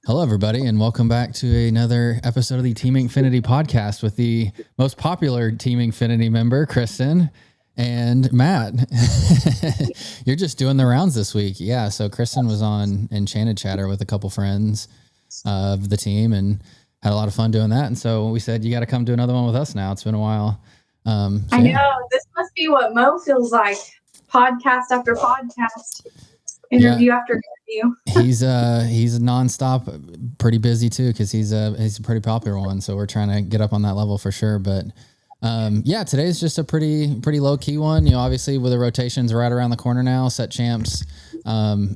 Hello, everybody, and welcome back to another episode of the Team Inkfinity podcast with the most popular Team Inkfinity member, Kriston and Matt. You're just doing the rounds this week. Yeah, so Kriston was on Enchanted Chatter with a couple friends of the team and had a lot of fun doing that. And so we said, you got to come do another one with us now. It's been a while. I know. This must be what Mo feels like. Podcast after podcast. Interview after interview. He's nonstop, pretty busy too, because he's a pretty popular one. So we're trying to get up on that level for sure. But today's just a pretty low key one. You know, obviously with the rotations right around the corner now, Set Champs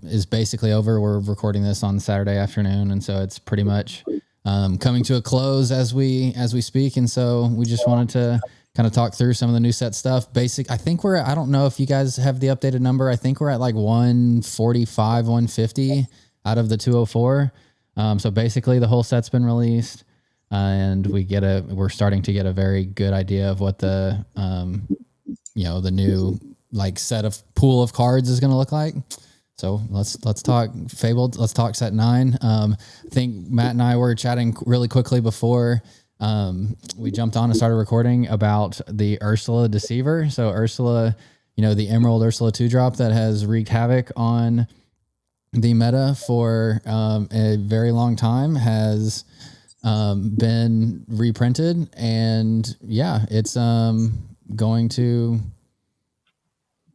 is basically over. We're recording this on Saturday afternoon, and so it's pretty much coming to a close as we speak. And so we just wanted to kind of talk through some of the new set stuff. I think I don't know if you guys have the updated number. I think we're at like 145, 150 out of the 204. So basically the whole set's been released, and we're starting to get a very good idea of what the, the new like set of pool of cards is going to look like. So let's talk Fabled. Let's talk set 9. I think Matt and I were chatting really quickly before we jumped on and started recording about the Ursula Deceiver. So Ursula, the Emerald Ursula 2-drop that has wreaked havoc on the meta for a very long time has been reprinted, and it's going to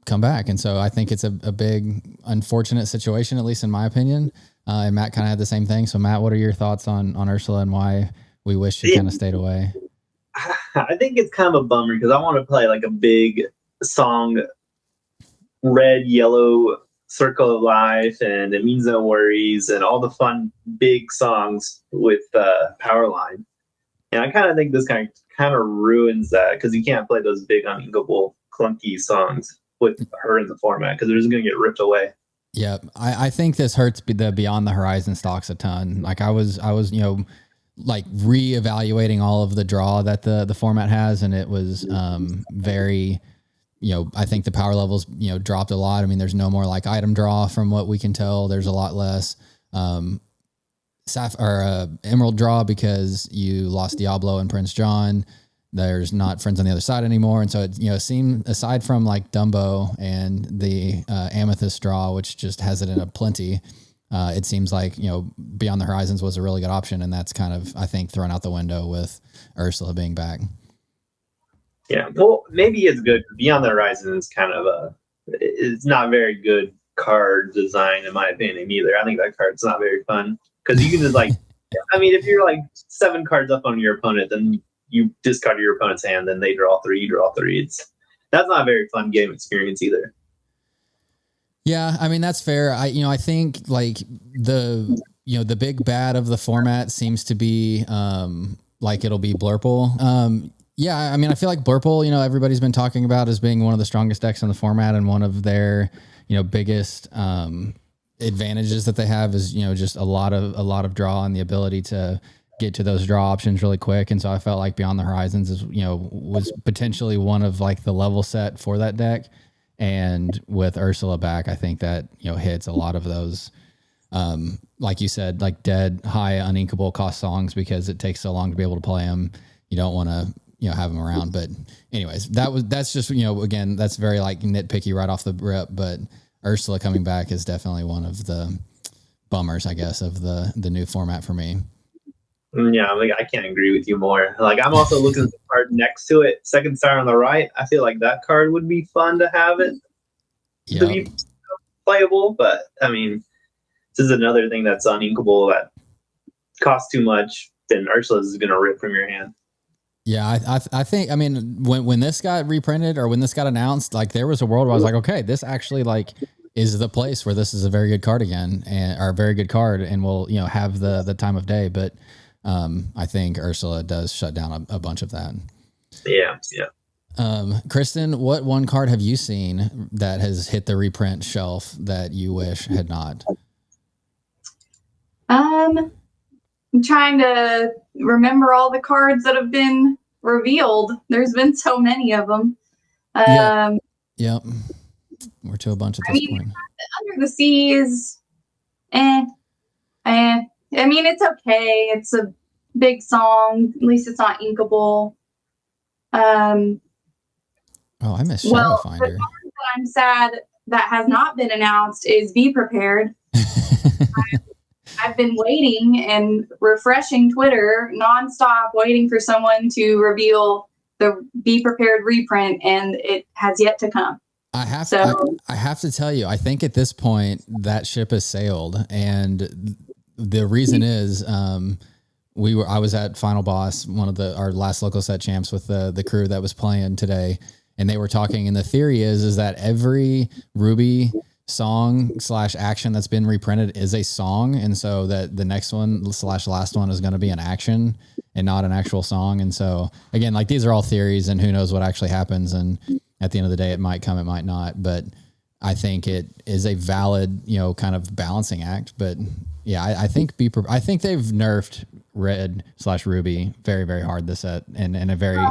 come back. And so I think it's a big unfortunate situation, at least in my opinion. And Matt kind of had the same thing. So Matt, what are your thoughts on Ursula and why we wish she kind of stayed away? I think it's kind of a bummer because I want to play like a big song, Red, Yellow, Circle of Life, and It Means No Worries, and all the fun big songs with Powerline. And I kind of think this kind of ruins that because you can't play those big, uninkable, clunky songs with her in the format because they're just going to get ripped away. Yeah, I think this hurts the Beyond the Horizon stocks a ton. Like I was like reevaluating all of the draw that the format has, and it was very, I think the power levels dropped a lot. I mean, there's no more like item draw from what we can tell. There's a lot less Emerald draw because you lost Diablo and Prince John. There's not Friends on the Other Side anymore, and so it seemed, aside from like Dumbo and the Amethyst draw, which just has it in a plenty. It seems like, Beyond the Horizons was a really good option, and that's kind of, I think, thrown out the window with Ursula being back. Yeah, well, maybe it's good. Beyond the Horizon is kind of it's not very good card design, in my opinion, either. I think that card's not very fun, because you can just like, if you're like 7 cards up on your opponent, then you discard your opponent's hand, then they draw 3, you draw 3. That's not a very fun game experience either. Yeah, I mean, that's fair. I think like the big bad of the format seems to be like it'll be Blurple. Yeah, I mean, I feel like Blurple, everybody's been talking about as being one of the strongest decks in the format, and one of their biggest advantages that they have is just a lot of draw and the ability to get to those draw options really quick. And so I felt like Beyond the Horizons is was potentially one of like the level set for that deck. And with Ursula back, I think that, hits a lot of those, like you said, like dead, high, uninkable cost songs, because it takes so long to be able to play them. You don't want to, have them around. But anyways, that's just, again, that's very like nitpicky right off the rip. But Ursula coming back is definitely one of the bummers, I guess, of the new format for me. Yeah, I can't agree with you more. Like, I'm also looking at the card next to it, Second Star on the right. I feel like that card would be fun to have it to be playable. But this is another thing that's uninkable that costs too much. Then Ursula is going to rip from your hand. Yeah, I think when this got reprinted or when this got announced, like there was a world where I was like, okay, this actually like is the place where this is a very good card again, or a very good card, and will have the time of day. But I think Ursula does shut down a bunch of that. Yeah. Kriston, what one card have you seen that has hit the reprint shelf that you wish had not? I'm trying to remember all the cards that have been revealed. There's been so many of them. Yep. We're to a bunch at this point. Under the Seas, I mean, it's okay. It's a big song. At least it's not inkable. Oh, I missed Well, Shadow the Finder. card that I'm sad that has not been announced is Be Prepared. I've been waiting and refreshing Twitter nonstop, waiting for someone to reveal the Be Prepared reprint, and it has yet to come. I have to tell you, I think at this point that ship has sailed, and the reason is I was at Final Boss, one of our last local set champs with the crew that was playing today, and they were talking, and the theory is that every Ruby song / action that's been reprinted is a song, and so that the next one / last one is going to be an action and not an actual song. And so again, like, these are all theories, and who knows what actually happens, and at the end of the day it might come, it might not, but I think it is a valid, kind of balancing act. But yeah, I think they've nerfed Red / Ruby very, very hard this set, and in a very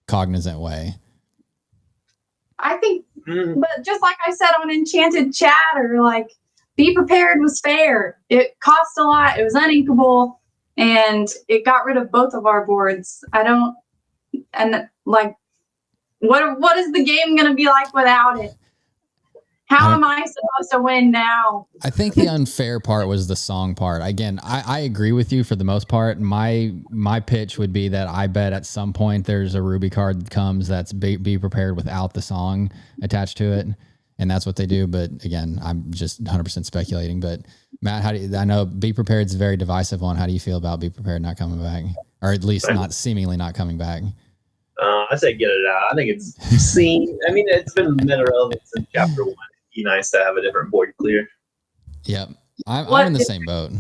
cognizant way. I think, but just like I said on Enchanted Chatter, like, Be Prepared was fair. It cost a lot. It was uninkable, and it got rid of both of our boards. What is the game going to be like without it? How am I supposed to win now? I think the unfair part was the song part. Again, I agree with you for the most part. My pitch would be that I bet at some point there's a Ruby card that comes that's be prepared without the song attached to it, and that's what they do. But again, I'm just 100% speculating. But Matt, I know Be Prepared is a very divisive one. How do you feel about Be Prepared not coming back, or at least not seemingly not coming back? I say get it out. I think it's seen. I mean, it's been meta relevant since chapter 1. It'd be nice to have a different board clear. Yep. I'm in the same boat.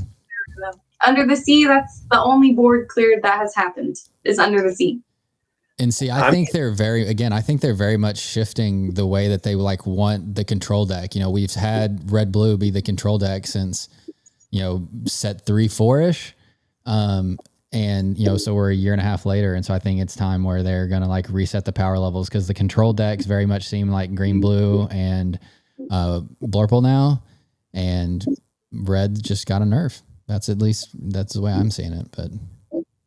Under the Sea, that's the only board cleared that has happened, is Under the Sea. And see, I think they're very much shifting the way that they want the control deck. We've had Red Blue be the control deck since, set 3-4-ish. And, so we're a year and a half later. And so I think it's time where they're going to reset the power levels, because the control decks very much seem like green, blue, and Blurple now, and red just got a nerf. That's the way I'm seeing it. But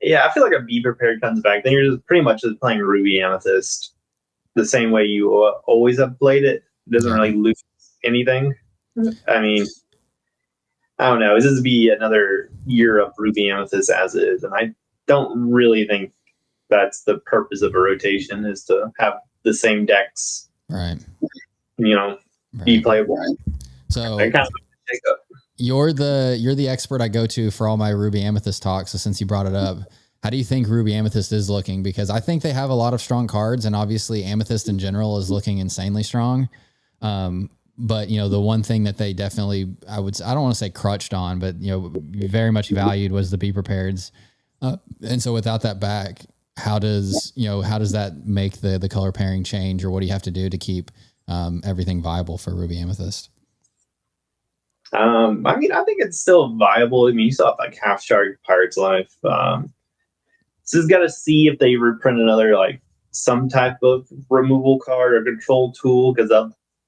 yeah, I feel like a Be Prepared comes back, then you're just pretty much just playing Ruby Amethyst the same way you always have played it. It doesn't really lose anything. I mean, I don't know. This is be another year of Ruby Amethyst as is, and I don't really think that's the purpose of a rotation, is to have the same decks, right? Be playable. So you're the expert I go to for all my Ruby Amethyst talks. So since you brought it up, how do you think Ruby Amethyst is looking? Because I think they have a lot of strong cards, and obviously Amethyst in general is looking insanely strong. But the one thing that they definitely, I don't want to say crutched on, but very much valued was the Be Prepareds. And so without that back, how does that make the color pairing change, or what do you have to do to keep everything viable for Ruby Amethyst? I mean, I think it's still viable. I mean, you still have Half Shark, Pirate's Life. So just got to see if they reprint another some type of removal card or control tool, because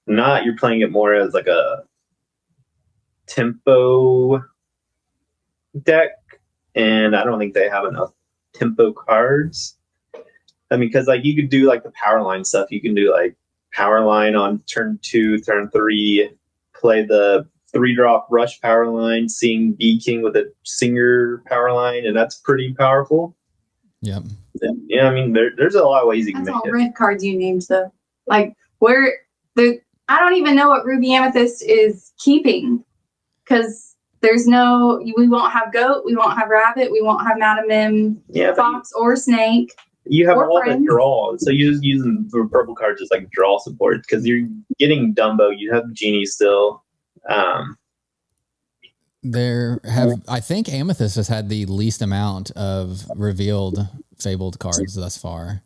not, you're playing it more as a tempo deck, and I don't think they have enough tempo cards. I mean, because you could do the power line stuff. You can do power line on turn 2, turn 3, play the 3-drop rush power line, seeing B King with a Singer power line, and that's pretty powerful. Yep. Yeah, I mean, there's a lot of ways you can That's make all it. red cards you named, though. I don't even know what Ruby Amethyst is keeping, because we won't have Goat, we won't have Rabbit, we won't have Madam M, Fox, or Snake. You have all the draw, so you're just using the purple cards as draw support, because you're getting Dumbo, you have Genie still. I think Amethyst has had the least amount of revealed Fabled cards thus far.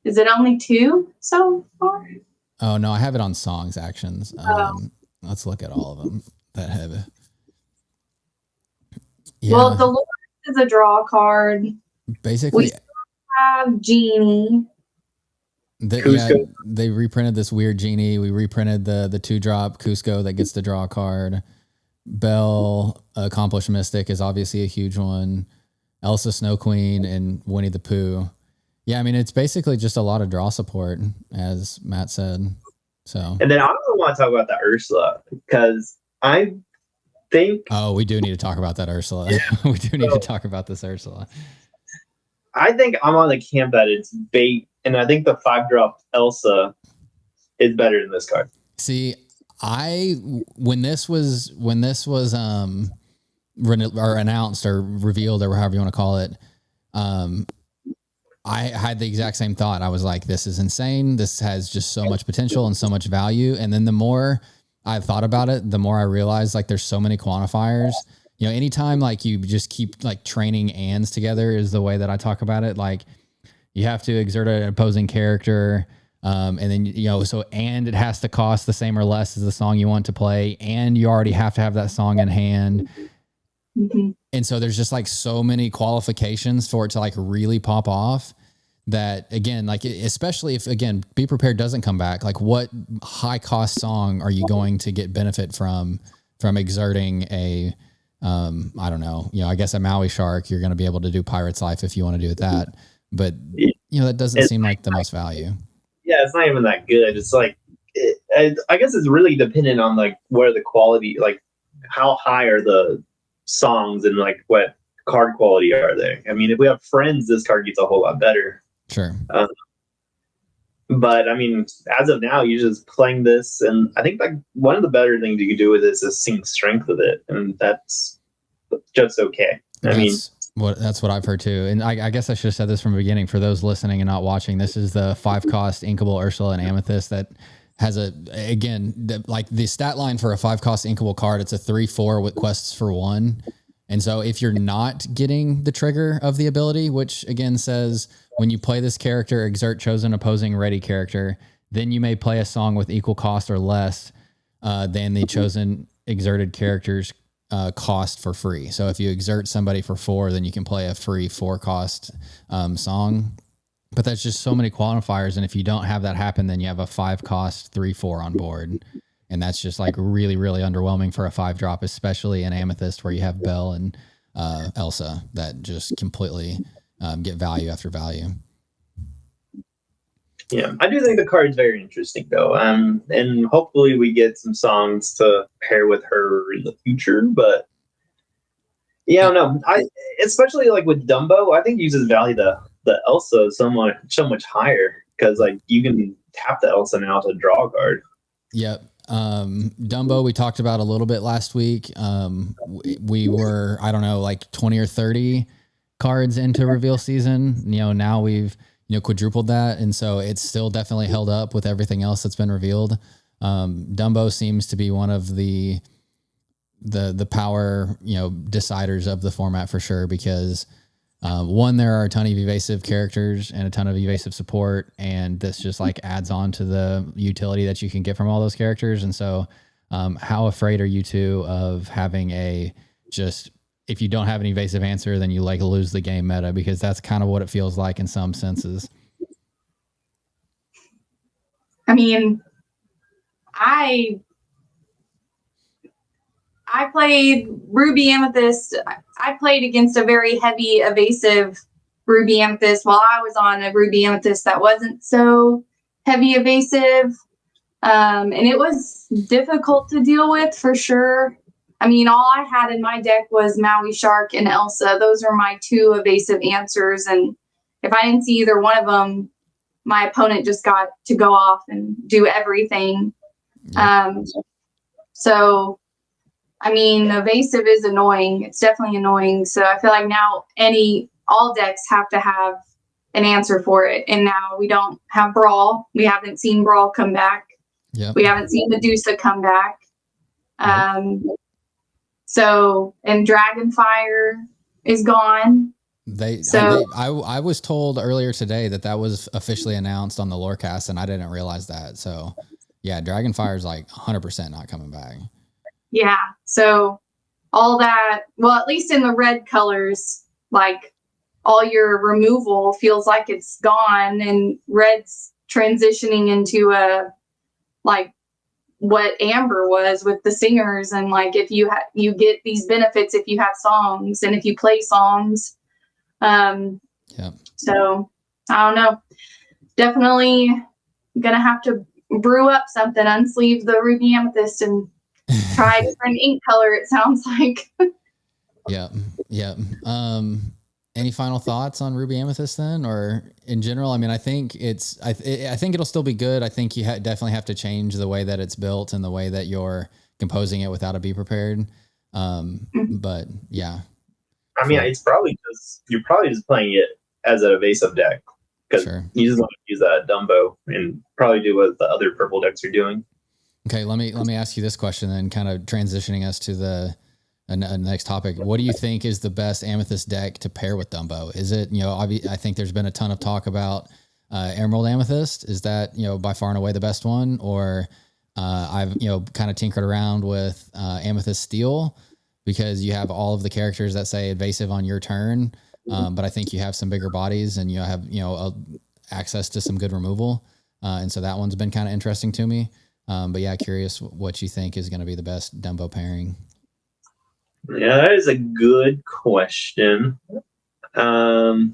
Is it only 2 so far? Oh no, I have it on songs actions. Let's look at all of them that have. Yeah. Well, the Lord is a draw card. Basically, we still have Genie. They reprinted this weird Genie. We reprinted the 2-drop Cusco that gets the draw card. Belle, Accomplished Mystic is obviously a huge one. Elsa Snow Queen and Winnie the Pooh. Yeah, I mean, it's basically just a lot of draw support, as Matt said. So, And then I also want to talk about the Ursula, because I think... Oh, we do need to talk about that Ursula. Yeah. We do need to talk about this Ursula. I think I'm on the camp that it's bait, and I think the 5-drop Elsa is better than this card. See, when this was announced or revealed or however you want to call it, I had the exact same thought. I was like, this is insane. This has just so much potential and so much value. And then the more I thought about it, the more I realized like there's so many quantifiers. You know, anytime like you just keep like training ands together is the way that I talk about it. Like you have to exert an opposing character. And then, you know, so, and it has to cost the same or less as the song you want to play. And you already have to have that song in hand. Mm-hmm. And so there's just like so many qualifications for it to like really pop off that, again, like, especially if, again, Be Prepared doesn't come back, like what high cost song are you going to get benefit from exerting a, I don't know, you know, I guess a Maui Shark, you're going to be able to do Pirate's Life if you want to do it that, but you know, that doesn't seem like the most value. Yeah, it's not even that good. It's like, I guess it's really dependent on like where the quality, like how high are the songs and like what card quality are they. I mean, if we have Friends, this card gets a whole lot better. Sure. But I mean, as of now, you're just playing this, and I think like one of the better things you can do with this is sing Strength with it, and that's just okay. That's what I've heard too. And I guess I should have said this from the beginning for those listening and not watching. This is the 5-cost Inkable Ursula and Amethyst that has like the stat line for a 5-cost Inkable card. It's a 3/4 with quests for 1. And so if you're not getting the trigger of the ability, which again says when you play this character, exert chosen opposing ready character, then you may play a song with equal cost or less than the chosen exerted character's cost for free. So if you exert somebody for 4, then you can play a free 4-cost song. But that's just so many quantifiers. And if you don't have that happen, then you have a 5-cost 3/4 on board. And that's just like really, really underwhelming for a 5-drop, especially in Amethyst where you have Belle and Elsa that just completely get value after value. Yeah, I do think the card's very interesting though. And hopefully we get some songs to pair with her in the future. But yeah, no, especially like with Dumbo, I think uses value the Elsa so much higher because like you can tap the Elsa now to draw a card. Yep. Dumbo, we talked about a little bit last week. We were, I don't know, like 20 or 30 cards into reveal season. You know, now we've, quadrupled that. And so it's still definitely held up with everything else that's been revealed. Dumbo seems to be one of the power, deciders of the format for sure, because one, there are a ton of evasive characters and a ton of evasive support, and this just like adds on to the utility that you can get from all those characters. And so how afraid are you two of having if you don't have an evasive answer, then you like lose the game meta, because that's kind of what it feels like in some senses. I mean, I played Ruby Amethyst. I played against a very heavy evasive Ruby Amethyst while I was on a Ruby Amethyst that wasn't so heavy evasive. And it was difficult to deal with for sure. I mean, all I had in my deck was Maui Shark and Elsa. Those are my 2 evasive answers. And if I didn't see either one of them, my opponent just got to go off and do everything. Yeah. So, I mean, evasive is annoying. It's definitely annoying. So I feel like now all decks have to have an answer for it. And now we don't have Brawl. We haven't seen Brawl come back. Yep. We haven't seen Medusa come back. So, and Dragonfire is gone. I was told earlier today that was officially announced on the Lorecast, and I didn't realize that. So yeah, Dragonfire is like 100% not coming back. Yeah. So all that, well, at least in the red colors, like all your removal feels like it's gone, and red's transitioning into a like what Amber was with the singers, and like if you you get these benefits if you have songs and if you play songs. So I don't know. Definitely gonna have to brew up something, unsleeve the ruby amethyst, and try a different ink color. It sounds like. Yeah. Any final thoughts on ruby amethyst then, or in general? I mean, I think I think it'll still be good. I think you definitely have to change the way that it's built and the way that you're composing it without a be prepared. But yeah. I mean, it's probably you're probably just playing it as an evasive deck because you just want to use that Dumbo and probably do what the other purple decks are doing. Okay, let me ask you this question then, kind of transitioning us to the next topic. What do you think is the best Amethyst deck to pair with Dumbo? Is it, I think there's been a ton of talk about Emerald Amethyst. Is that, by far and away the best one? Or I've, kind of tinkered around with Amethyst Steel, because you have all of the characters that say evasive on your turn. But I think you have some bigger bodies and you have, access to some good removal. And so that one's been kind of interesting to me. But yeah, curious what you think is going to be the best Dumbo pairing. Yeah, that is a good question. It's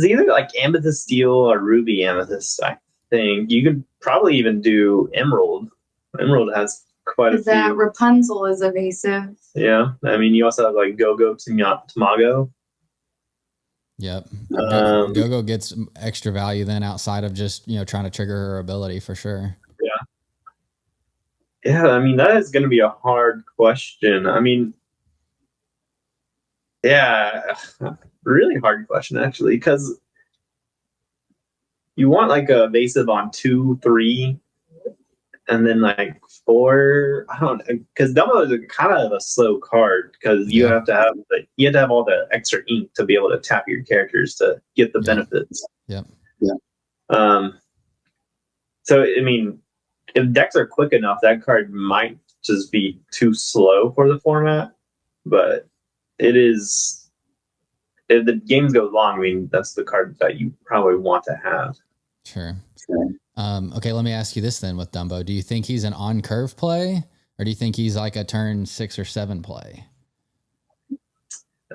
either like Amethyst Steel or Ruby Amethyst, I think. You could probably even do Emerald. Emerald has quite a few. That Rapunzel is evasive. Yeah. I mean, you also have like Go-Go Tamago. Yep. Go-Go gets extra value then outside of just, trying to trigger her ability for sure. Yeah. Yeah, I mean, that is going to be a hard question. I mean, yeah, really hard question, actually, because you want like a evasive on 2, 3, and then like 4. I don't know, because Dumbo is kind of a slow card because you have to have all the extra ink to be able to tap your characters to get the benefits. Yeah. So I mean, if decks are quick enough, that card might just be too slow for the format. But it is, if the games go long, I mean, that's the card that you probably want to have. Sure. Okay, let me ask you this then with Dumbo. Do you think he's an on-curve play, or do you think he's like a turn 6 or 7 play?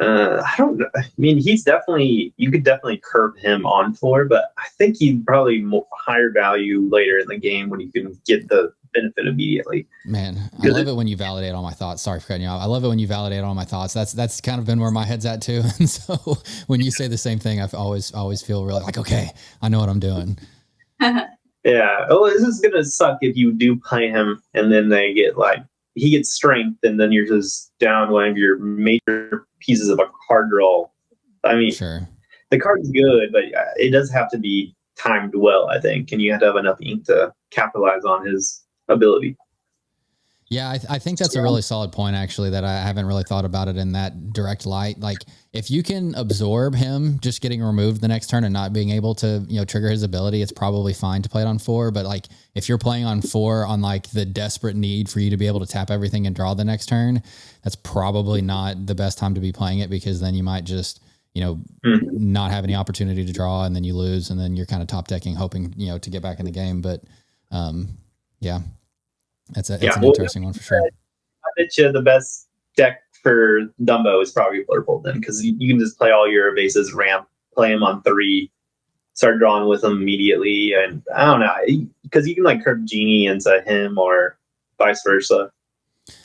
I don't know. I mean, you could definitely curve him on 4, but I think he'd probably higher value later in the game when you can get the benefit immediately. Man, I love it when you validate all my thoughts. Sorry for cutting you off. I love it when you validate all my thoughts. That's kind of been where my head's at too. And so when you say the same thing, I always feel really like, okay, I know what I'm doing. Yeah. Oh, this is gonna suck if you do play him and then he gets strength and then you're just down one of your major pieces of a card draw. I mean, sure, the card's good, but it does have to be timed well, I think, and you have to have enough ink to capitalize on his ability. Yeah, I think that's a really solid point, actually, that I haven't really thought about it in that direct light. Like, if you can absorb him just getting removed the next turn and not being able to, trigger his ability, it's probably fine to play it on 4. But like, if you're playing on 4 on like the desperate need for you to be able to tap everything and draw the next turn, that's probably not the best time to be playing it, because then you might just, not have any opportunity to draw, and then you lose, and then you're kind of top decking, hoping, to get back in the game. But yeah. It's an interesting one for sure. I bet you the best deck for Dumbo is probably Purple then, because you can just play all your evasives, ramp, play him on 3, start drawing with him immediately, and I don't know, because you can like curve Genie into him or vice versa.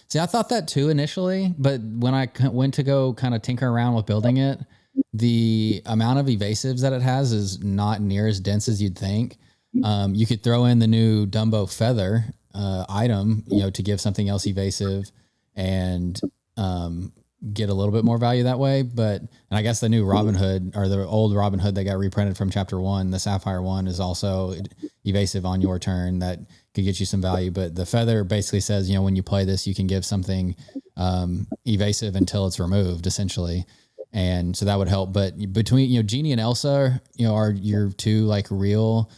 See, I thought that too initially, but when I went to go kind of tinker around with building it, the amount of evasives that it has is not near as dense as you'd think. You could throw in the new Dumbo Feather item, to give something else evasive and get a little bit more value that way. And I guess the new Robin Hood, or the old Robin Hood that got reprinted from chapter 1, the Sapphire one, is also evasive on your turn that could get you some value. But the Feather basically says, when you play this, you can give something evasive until it's removed, essentially. And so that would help. But between, Genie and Elsa, are your two like real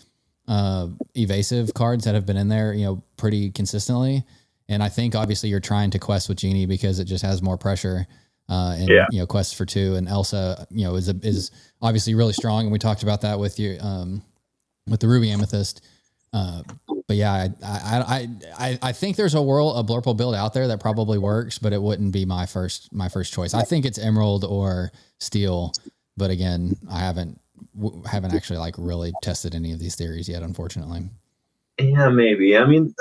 evasive cards that have been in there, pretty consistently. And I think obviously you're trying to quest with Genie because it just has more pressure. And quests for 2, and Elsa, is obviously really strong. And we talked about that with you, with the Ruby Amethyst. But yeah, I think there's a Blurple build out there that probably works, but it wouldn't be my first choice. I think it's Emerald or Steel, but again, I haven't actually like really tested any of these theories yet, unfortunately. Yeah, maybe. I mean,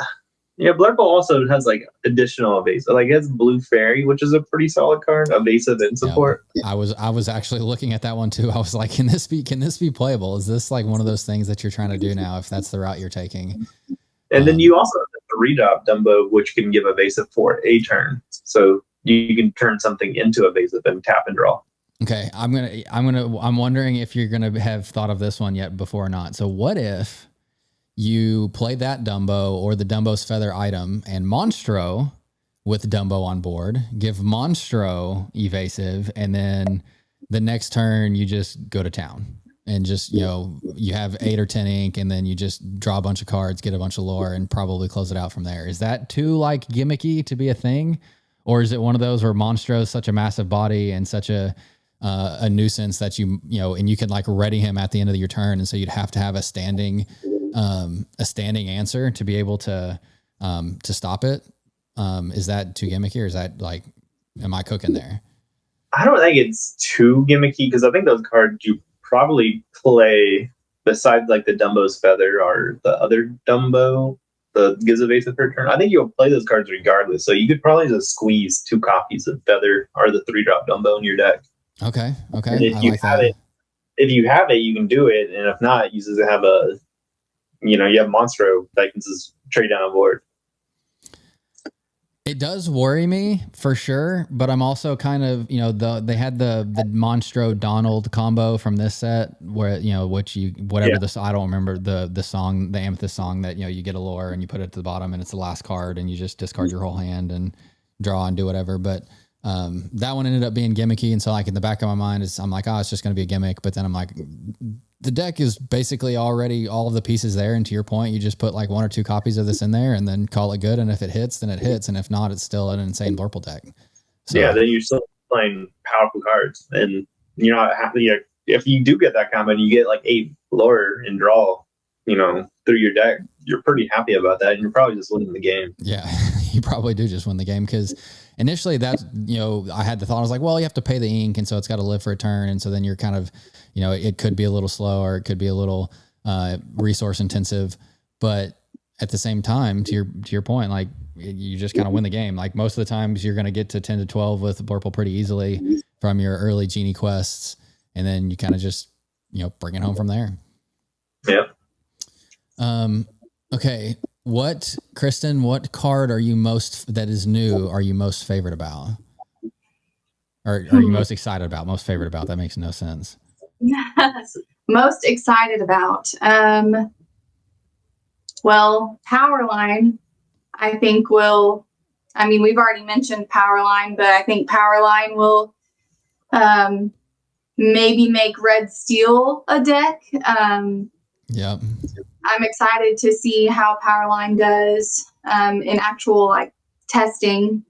yeah, Blurple also has like additional evasive. Like it has Blue Fairy, which is a pretty solid card, evasive and support. Yeah, I was actually looking at that one too. I was like, can this be playable? Is this like one of those things that you're trying to do now if that's the route you're taking? And then you also have the 3-drop Dumbo, which can give evasive for a turn. So you can turn something into evasive and tap and draw. Okay, I'm wondering if you're gonna have thought of this one yet before or not. So what if you play that Dumbo or the Dumbo's Feather item and Monstro with Dumbo on board, give Monstro evasive, and then the next turn you just go to town and just, you have 8 or 10 ink and then you just draw a bunch of cards, get a bunch of lore, and probably close it out from there. Is that too like gimmicky to be a thing? Or is it one of those where Monstro is such a massive body and such a nuisance that and you can like ready him at the end of your turn, and so you'd have to have a standing answer to be able to stop it? Is that too gimmicky, or is that like, am I cooking there? I don't think it's too gimmicky, because I think those cards you probably play besides like the Dumbo's Feather or the other Dumbo, the gives evasive per turn. I think you'll play those cards regardless. So you could probably just squeeze 2 copies of Feather or the 3-drop Dumbo in your deck. Okay. And if you have it, you can do it. And if not, you just have you have Monstro that can just trade down a board. It does worry me for sure, but I'm also kind of, they had the Monstro Donald combo from this set where, I don't remember the song, the Amethyst song that, you get a lore and you put it at the bottom and it's the last card and you just discard your whole hand and draw and do whatever. But that one ended up being gimmicky. And so like in the back of my mind I'm like, it's just going to be a gimmick. But then I'm like, the deck is basically already all of the pieces there. And to your point, you just put like 1 or 2 copies of this in there and then call it good. And if it hits, then it hits. And if not, it's still an insane Blurple deck. So, yeah, then you're still playing powerful cards. And you're not happy. If you do get that combo and you get like 8 lore and draw, through your deck, you're pretty happy about that. And you're probably just winning the game. Yeah, you probably do just win the game, because initially that, I had the thought, I was like, well, you have to pay the ink. And so it's got to live for a turn. And so then you're kind of, it could be a little slow or it could be a little resource intensive. But at the same time, to your point, like you just kind of win the game. Like most of the times you're going to get to 10 to 12 with Blurple pretty easily from your early Genie quests. And then you kind of just, bring it home from there. Yep. Okay. Kriston, what card are you that is new, are you most favorite about? Or are you most excited about? Most favorite about? That makes no sense. Most excited about. Well, Powerline, I think we've already mentioned Powerline, but I think Powerline will maybe make Red Steel a deck. Yep. I'm excited to see how Powerline does in actual like testing.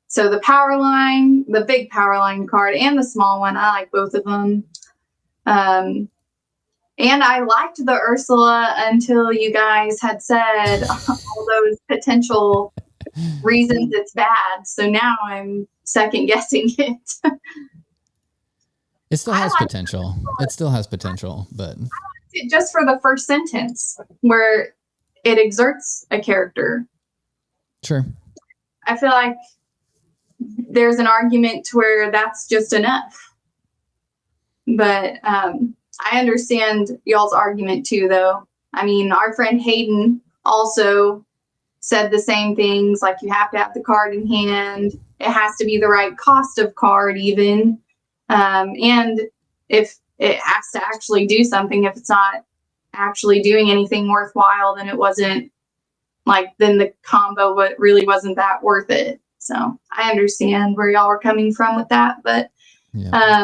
So the Powerline, the big Powerline card and the small one, I like both of them. And I liked the Ursula until you guys had said all those potential reasons it's bad. So now I'm second guessing it. It still has potential. It still has potential, but just for the first sentence where it exerts a character. Sure. I feel like there's an argument to where that's just enough. But I understand y'all's argument too, though. I mean, our friend Hayden also said the same things, like you have to have the card in hand. It has to be the right cost of card even. And if it has to actually do something, if it's not actually doing anything worthwhile, then then the combo really wasn't that worth it. So I understand where y'all are coming from with that, but yeah.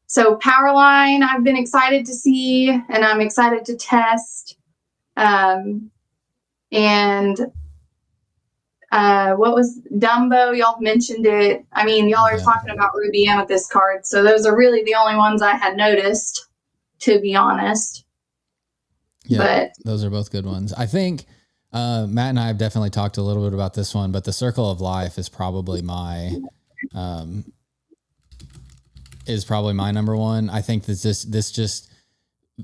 So Powerline, I've been excited to see, and I'm excited to test. What was Dumbo? Y'all mentioned it. I mean, y'all are talking about Ruby M with this card, so those are really the only ones I had noticed, to be honest. Yeah, But those are both good ones. I think Matt and I have definitely talked a little bit about this one, but the Circle of Life is probably my number one. I think that this just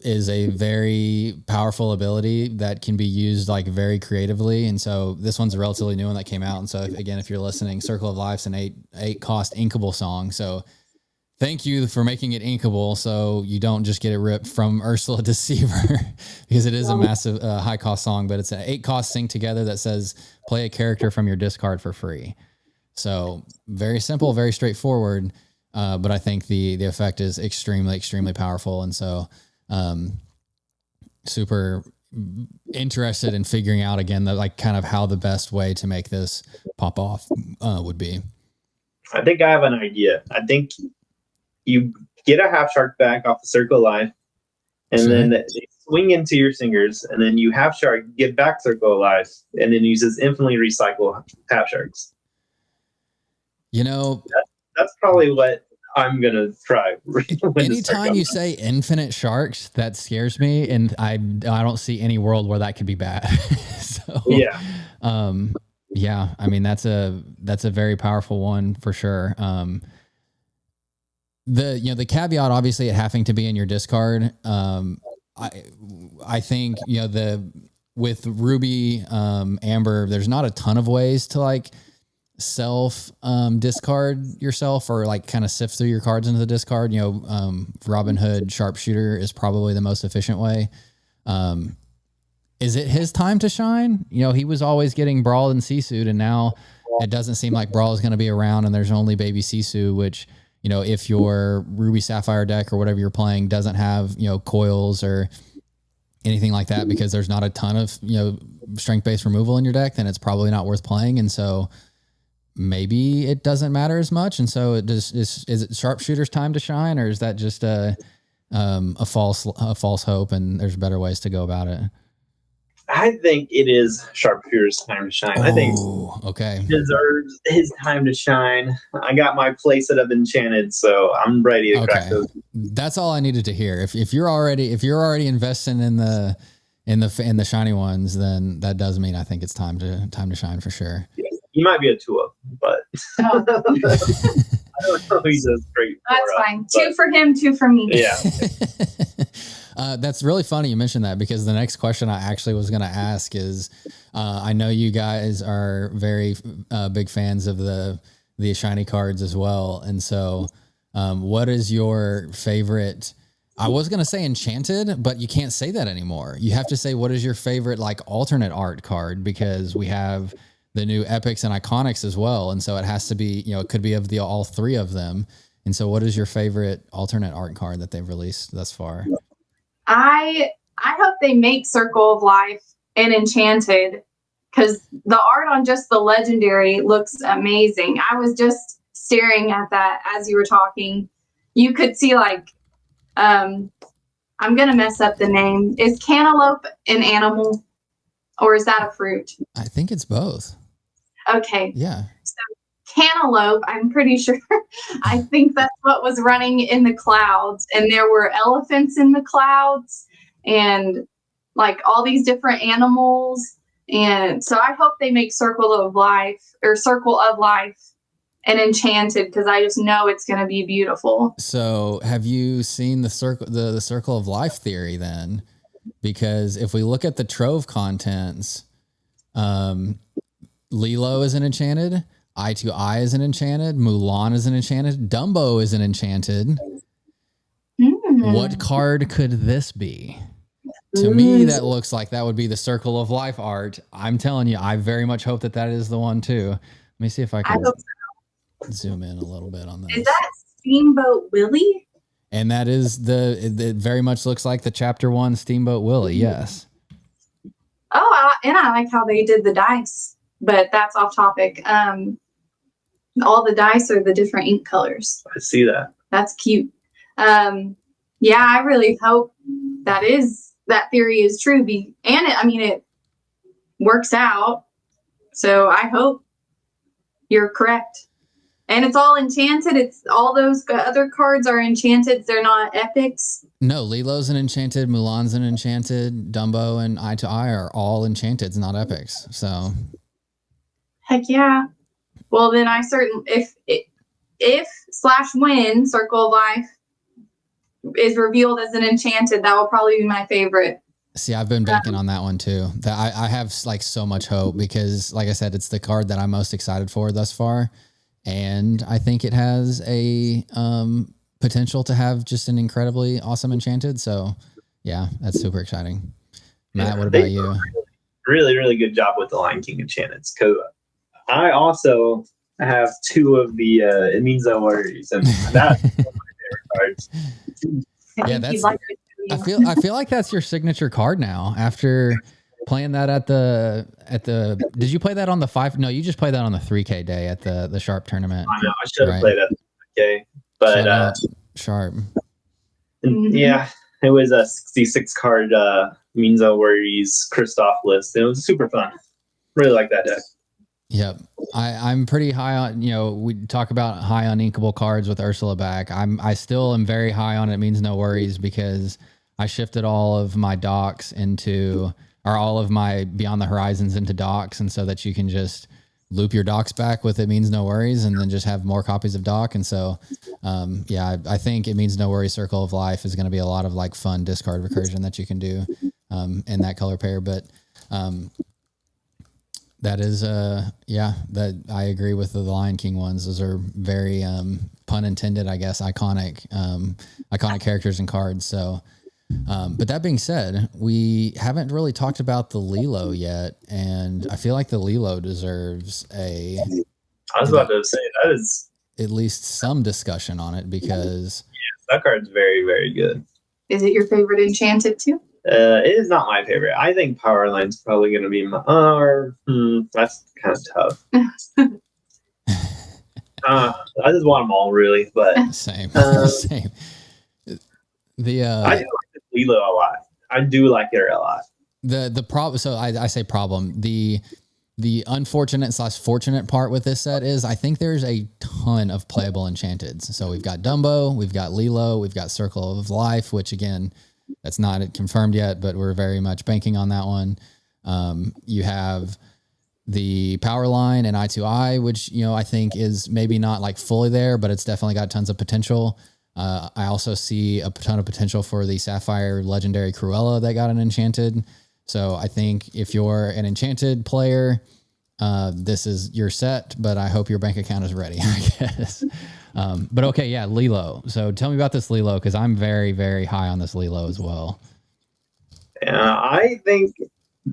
is a very powerful ability that can be used like very creatively. And so this one's a relatively new one that came out. And so again, if you're listening, Circle of Life's an 8 cost inkable song. So thank you for making it inkable, so you don't just get it ripped from Ursula Deceiver, because it is a massive high cost song, but it's an 8 cost sync together that says play a character from your discard for free. So very simple, very straightforward. But I think the effect is extremely powerful. And so, super interested in figuring out again, kind of how the best way to make this pop off, would be. I think I have an idea. I think you get a half shark back off the Circle of Life, and then they swing into your singers, and then you half shark, get back Circle of Life, and then uses infinitely recycle half sharks. That's probably what I'm gonna try. Anytime you say infinite sharks, that scares me, and I don't see any world where that could be bad. So yeah, yeah. I mean, that's a very powerful one for sure. The caveat, obviously, it having to be in your discard. I think with Ruby, Amber, there's not a ton of ways to like self discard yourself or like kind of sift through your cards into the discard. Robin Hood Sharpshooter is probably the most efficient way. Is it his time to shine? He was always getting Brawl and Sisu, and now it doesn't seem like Brawl is going to be around, and there's only baby Sisu, which, if your Ruby Sapphire deck or whatever you're playing doesn't have, coils or anything like that, because there's not a ton of, strength-based removal in your deck, then it's probably not worth playing. And so maybe it doesn't matter as much. And so is it Sharpshooter's time to shine, or is that just a false hope and there's better ways to go about it? I think it is Sharpshooter's time to shine. I think okay. He deserves his time to shine. I got my playset of Enchanted, so I'm ready to crack those. That's all I needed to hear. If you're already investing in the shiny ones, then that does mean I think it's time to shine for sure. Yeah. He might be a 2-up, but I don't know if he's a straight 4-up. That's fine. 2 for him, 2 for me. Yeah. That's really funny you mentioned that, because the next question I actually was going to ask is, I know you guys are very big fans of the shiny cards as well. And so what is your favorite? I was going to say enchanted, but you can't say that anymore. You have to say, what is your favorite like alternate art card? Because we have the new epics and iconics as well. And so it has to be, it could be of all 3 of them. And so what is your favorite alternate art card that they've released thus far? I hope they make Circle of Life and Enchanted, because the art on just the legendary looks amazing. I was just staring at that as you were talking. You could see like, I'm going to mess up the name. Is cantaloupe an animal, or is that a fruit? I think it's both. Okay. Yeah. So cantaloupe, I'm pretty sure. I think that's what was running in the clouds, and there were elephants in the clouds and like all these different animals. And so I hope they make Circle of Life and Enchanted, because I just know it's going to be beautiful. So have you seen the Circle of Life theory then? Because if we look at the Trove contents, Lilo is an enchanted, Eye2Eye is an enchanted, Mulan is an enchanted, Dumbo is an enchanted. What card could this be? To me, that looks like that would be the Circle of Life art. I'm telling you, I very much hope that is the one too. Let me see if I can zoom in a little bit on this. Is that Steamboat Willie? And that is it very much looks like the Chapter 1 Steamboat Willie, yes. Oh, and I like how they did the dice, but that's off topic. All the dice are the different ink colors. I see that. That's cute. Yeah, I really hope that theory is true. It works out. So I hope you're correct. And it's all enchanted. It's all those other cards are enchanted. They're not epics. No, Lilo's an enchanted, Mulan's an enchanted, Dumbo and Eye to Eye are all enchanted, not epics. So, heck yeah. Well, then I if / when Circle of Life is revealed as an enchanted, that will probably be my favorite. See, I've been banking on that one too. That I have like so much hope because, like I said, it's the card that I'm most excited for thus far, and I think it has a potential to have just an incredibly awesome enchanted. So, yeah, that's super exciting. Matt, what about you? Really, really good job with the Lion King enchantments. Because I also have 2 of the It Means No Worries, and that's one of my favorite cards. Yeah, that's. I feel like that's your signature card now. After playing that at the did you play that on the 5? No, you just played that on the 3K day at the Sharp tournament. I know I should have played at the 3K, but Sharp. Yeah, it was a 66 card Means No Worries Kristoff list, and it was super fun. Really like that deck. Yep. I'm pretty high on, we talk about high on inkable cards with Ursula back. I still am very high on It Means No Worries because I shifted all of my docks all of my Beyond the Horizons into docks, and so that you can just loop your docks back with It Means No Worries and then just have more copies of dock. And so, I think It Means No Worries Circle of Life is going to be a lot of like fun discard recursion that you can do in that color pair. But that is, that I agree with the Lion King ones. Those are very, pun intended, I guess, iconic characters and cards. So, but that being said, we haven't really talked about the Lilo yet, and I feel like the Lilo deserves I was about to say that is at least some discussion on it because that card's very, very good. Is it your favorite enchanted too? It is not my favorite. I think Powerline's probably going to be my. That's kind of tough. I just want them all, really. But same. I do like Lilo a lot. I do like her a lot. The problem. So I say problem. The unfortunate / fortunate part with this set is I think there's a ton of playable enchanteds. So we've got Dumbo, we've got Lilo, we've got Circle of Life, which again, that's not confirmed yet, but we're very much banking on that one. You have the Power Line and Eye to Eye, which, I think is maybe not like fully there, but it's definitely got tons of potential. I also see a ton of potential for the Sapphire Legendary Cruella that got an enchanted. So I think if you're an enchanted player, this is your set, but I hope your bank account is ready, I guess. But okay, yeah, Lilo. So tell me about this Lilo, because I'm very, very high on this Lilo as well. I think,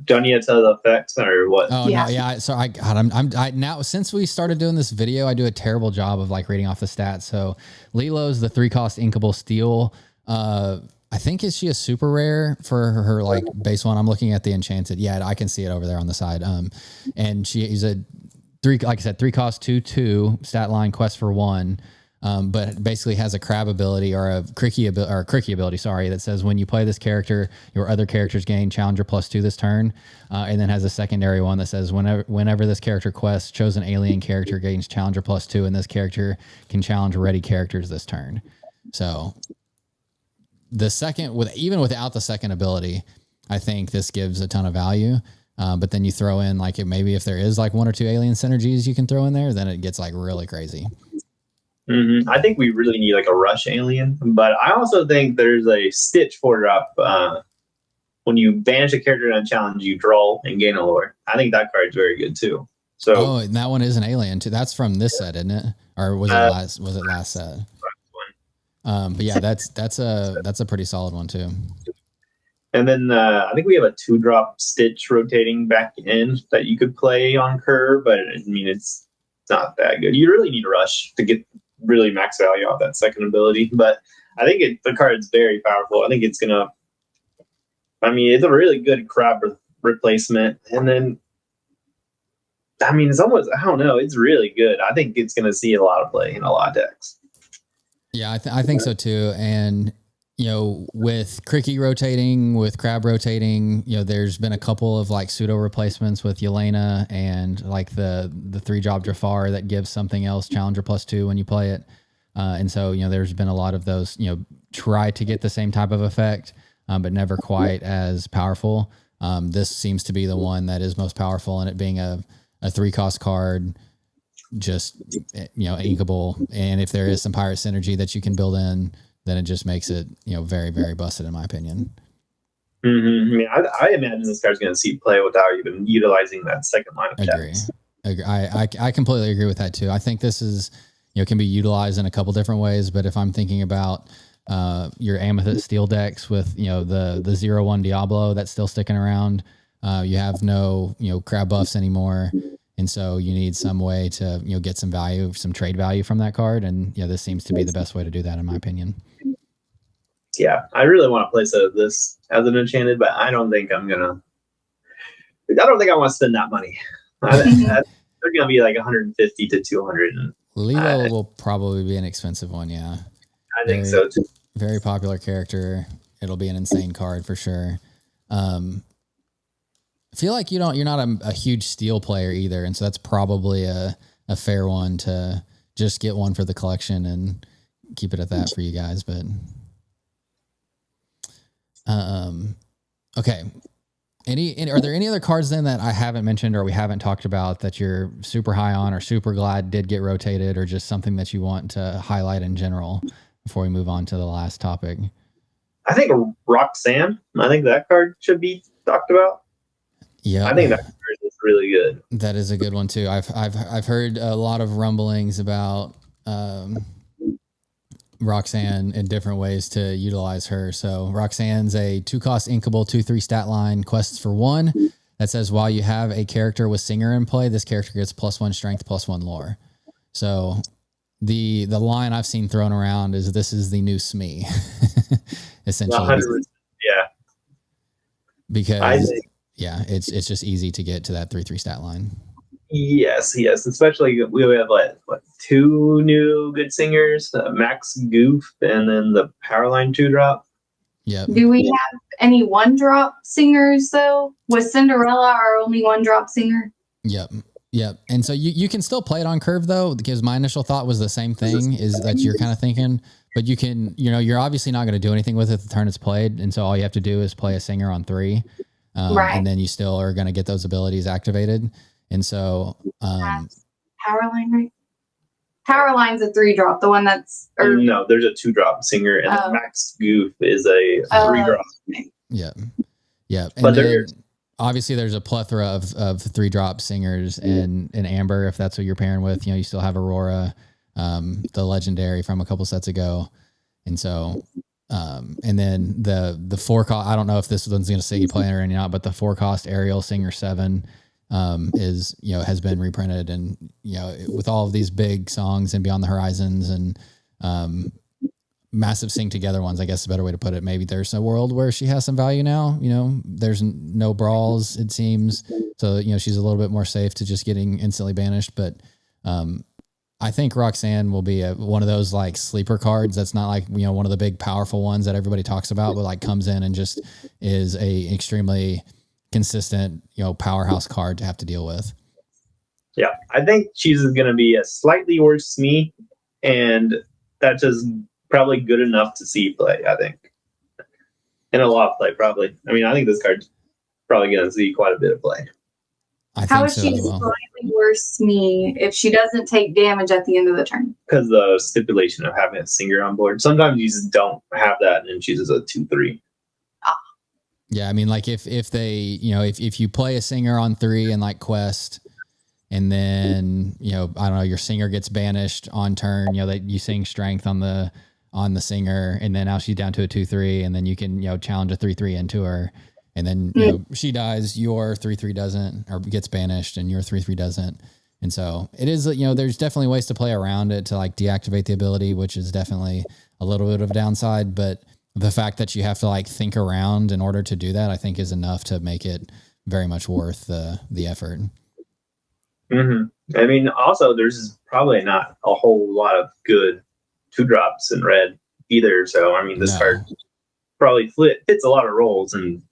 don't you tell the effects or what? Oh yeah. No, yeah. So I now since we started doing this video, I do a terrible job of like reading off the stats. So Lilo's the 3-cost inkable steel. I think is she a super rare for her like base one? I'm looking at the enchanted. Yeah, I can see it over there on the side. And she is a 3-cost 2/2 stat line quest for 1. But basically has a crab ability or a cricky ability, that says when you play this character, your other characters gain Challenger +2 this turn, and then has a secondary one that says whenever this character quests, chosen alien character gains Challenger +2, and this character can challenge ready characters this turn. So the second, even without the second ability, I think this gives a ton of value. But then you throw in like maybe if there is like 1 or 2 alien synergies you can throw in there, then it gets like really crazy. Mm-hmm. I think we really need like a rush alien, but I also think there's a Stitch 4-drop. When you banish a character in a challenge, you draw and gain a lore. I think that card's very good too. So, and that one is an alien too. That's from this set, isn't it? Or was it last? Was it last set? But yeah, that's a pretty solid one too. And then I think we have a 2-drop Stitch rotating back end that you could play on curve, but I mean it's not that good. You really need a rush to get really max value off that second ability. But I think the card's very powerful. I think it's it's a really good crab replacement. And then, it's almost, I don't know, it's really good. I think it's going to see a lot of play in a lot of decks. Yeah, I think so too. And you know, with Cricky rotating, with Crab rotating, you know, there's been a couple of like pseudo replacements with Yelena and like the 3-drop Jafar that gives something else, Challenger +2 when you play it. And so, you know, there's been a lot of those, you know, try to get the same type of effect, but never quite as powerful. This seems to be the one that is most powerful, and it being a 3-cost card, just, you know, inkable. And if there is some pirate synergy that you can build in, then it just makes it, you know, very, very busted in my opinion. Mm-hmm. I mean, I imagine this card's going to see play without even utilizing that second line of decks. Agree. I completely agree with that too. I think this is, you know, can be utilized in a couple different ways, but if I'm thinking about your Amethyst Steel decks with, you know, the 0/1 Diablo that's still sticking around, you have no, you know, crab buffs anymore. And so you need some way to, you know, get some value, some trade value from that card. And, you know, this seems to be the best way to do that in my opinion. Yeah, I really want to play this as an enchanted, but I don't think I want to spend that money. They're going to be like 150 to 200. Lilo will probably be an expensive one. Yeah. I think so too. Very popular character. It'll be an insane card for sure. I feel like you're not a huge steel player either. And so that's probably a fair one to just get one for the collection and keep it at that for you guys. But, okay. Are there any other cards then that I haven't mentioned or we haven't talked about that you're super high on or super glad did get rotated, or just something that you want to highlight in general before we move on to the last topic? I think Roxanne. I think that card should be talked about. Yeah, I think that card is really good. That is a good one too. I've heard a lot of rumblings about Roxanne in different ways to utilize her. So Roxanne's a 2-cost inkable 2/3 stat line, quests for 1 that says while you have a character with Singer in play, this character gets +1 strength, +1 lore. So the line I've seen thrown around is this is the new Smee, essentially. 100%, yeah. Because it's just easy to get to that 3/3 stat line. Yes. Especially we have what 2 new good singers, Max Goof, and then the Powerline 2-drop. Yeah. Do we have any 1-drop singers though? Was Cinderella our only 1-drop singer? Yep. And so you can still play it on curve though, because my initial thought was the same thing, is that you're kind of thinking, but you can, you know, you're obviously not going to do anything with it the turn it's played. And so all you have to do is play a singer on 3. Right. And then you still are going to get those abilities activated. And so, Powerline, right? Powerline's a 3-drop, the one that's... No, there's a 2-drop singer, and Max Goof is a 3-drop. Yeah. And then, obviously, there's a plethora of 3-drop singers in Amber, if that's what you're pairing with. You know, you still have Aurora, the legendary from a couple sets ago. And so, and then the 4-cost, I don't know if this one's going to say you play it or not, but the 4-cost Ariel Singer 7 is, you know, has been reprinted, and, you know, with all of these big songs and Beyond the Horizons and massive sing together ones, I guess is a better way to put it. Maybe there's a world where she has some value now. You know, there's no brawls, it seems, so, you know, she's a little bit more safe to just getting instantly banished. But I think Roxanne will be one of those like sleeper cards that's not like, you know, one of the big powerful ones that everybody talks about, but like comes in and just is a extremely consistent, you know, powerhouse card to have to deal with. Yeah, I think she's going to be a slightly worse Smee, and that's just probably good enough to see play, I think. And a lot of play, probably. I mean, I think this card's probably going to see quite a bit of play. How is she slightly worse Smee if she doesn't take damage at the end of the turn? Because the stipulation of having a singer on board. Sometimes you just don't have that, and she's a 2/3. Yeah, I mean, like if they, you know, if you play a singer on 3 and like quest, and then, you know, I don't know, your singer gets banished on turn, you know, that you sing strength on the singer, and then now she's down to a 2/3, and then you can, you know, challenge a 3/3 into her, and then, you know, she dies, your 3/3 doesn't, or gets banished, and your 3/3 doesn't. And so it is, you know, there's definitely ways to play around it to like deactivate the ability, which is definitely a little bit of a downside, but the fact that you have to like think around in order to do that, I think is enough to make it very much worth the effort. Mm-hmm. I mean, also there's probably not a whole lot of good 2-drops in red either. So, I mean, this card probably fits a lot of roles and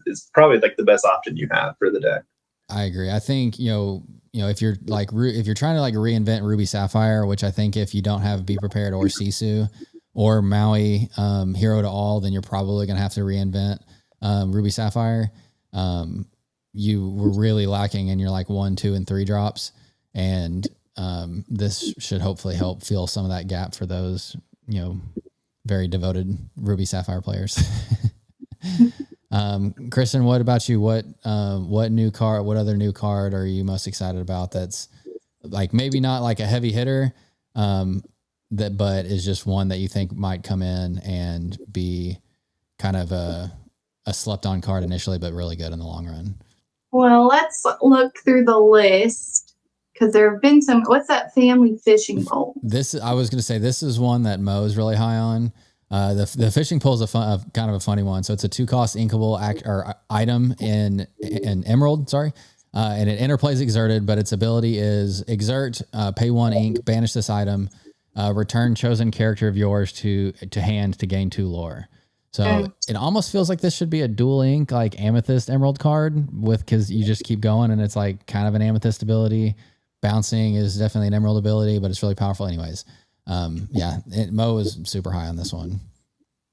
is probably like the best option you have for the deck. I agree. I think, if you're trying to like reinvent Ruby Sapphire, which I think if you don't have Be Prepared or Sisu or Maui Hero to All, then you're probably going to have to reinvent Ruby Sapphire. You were really lacking in your like 1, 2, and 3 drops. And this should hopefully help fill some of that gap for those, very devoted Ruby Sapphire players. Kriston, what about you? What other new card are you most excited about? That's like, maybe not like a heavy hitter, but is just one that you think might come in and be kind of a slept on card initially, but really good in the long run. Well, let's look through the list because there have been some. What's that family fishing pole? I was going to say, this is one that Mo is really high on. The fishing pole is kind of a funny one. So it's a 2-cost inkable item in Emerald, and it interplays Exerted, but its ability is Exert, pay 1 ink, banish this item, return chosen character of yours to hand to gain 2 lore. So it almost feels like this should be a dual ink, like Amethyst Emerald card because you just keep going and it's like kind of an Amethyst ability. Bouncing is definitely an Emerald ability, but it's really powerful anyways. Mo is super high on this one.